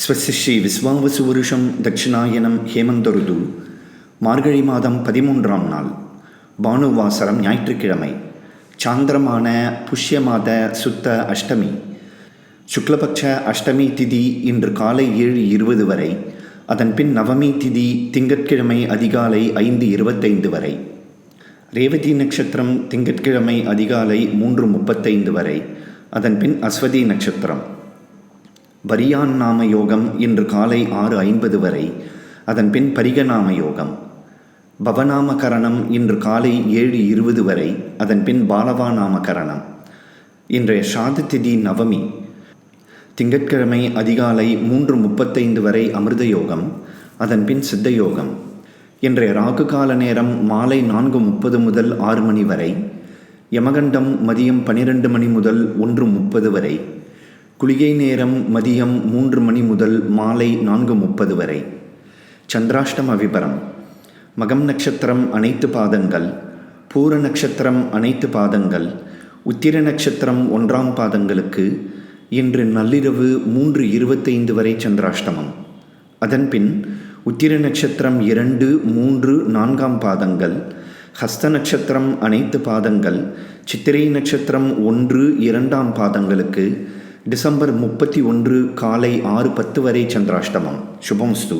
ஸ்வஸ்ய ஸ்ரீ விஸ்வாவசு வருஷம் தட்சிணாயனம் ஹேமந்த ருது மார்கழி மாதம் 13ஆம் நாள் பானுவாசரம் ஞாயிற்றுக்கிழமை சாந்திரமான புஷ்ய மாத சுத்த அஷ்டமி சுக்லபக்ஷ அஷ்டமி திதி இன்று காலை 7:20 வரை, அதன் பின் நவமி திதி திங்கட்கிழமை அதிகாலை 5:25 வரை, ரேவதி நட்சத்திரம் திங்கட்கிழமை அதிகாலை 3:35 வரை, அதன் பின் அஸ்வதி நட்சத்திரம். வரியான் நாம யோகம் இன்று காலை 6:50 வரை, அதன் பின் பரிகநாம யோகம். பவநாமகரணம் இன்று காலை 7:20 வரை, அதன் பின் பாலவாநாமகரணம். இன்றைய சாத திதி நவமி திங்கட்கிழமை அதிகாலை 3:35 வரை அமிர்த யோகம், அதன் பின் சித்த யோகம். இன்றைய ராகு கால நேரம் மாலை 4:30 முதல் 6 மணி வரை, யமகண்டம் மதியம் 12 மணி முதல் 1:30 வரை, குளிகை நேரம் மதியம் 3 மணி முதல் மாலை 4:30 வரை. சந்திராஷ்டம விபரம்: மகம் நட்சத்திரம் அனைத்து பாதங்கள், பூர நட்சத்திரம் அனைத்து பாதங்கள், உத்திர நட்சத்திரம் 1ஆம் பாதங்களுக்கு இன்று நள்ளிரவு 3:25 வரை சந்திராஷ்டமம். அதன்பின் உத்திர நட்சத்திரம் 2, 3, 4ஆம் பாதங்கள், ஹஸ்த நட்சத்திரம் அனைத்து பாதங்கள், சித்திரை நட்சத்திரம் 1, 2ஆம் பாதங்களுக்கு டிசம்பர் 31 காலை 6:10 வரை சந்திராஷ்டமம். சுபம்ஸ்து.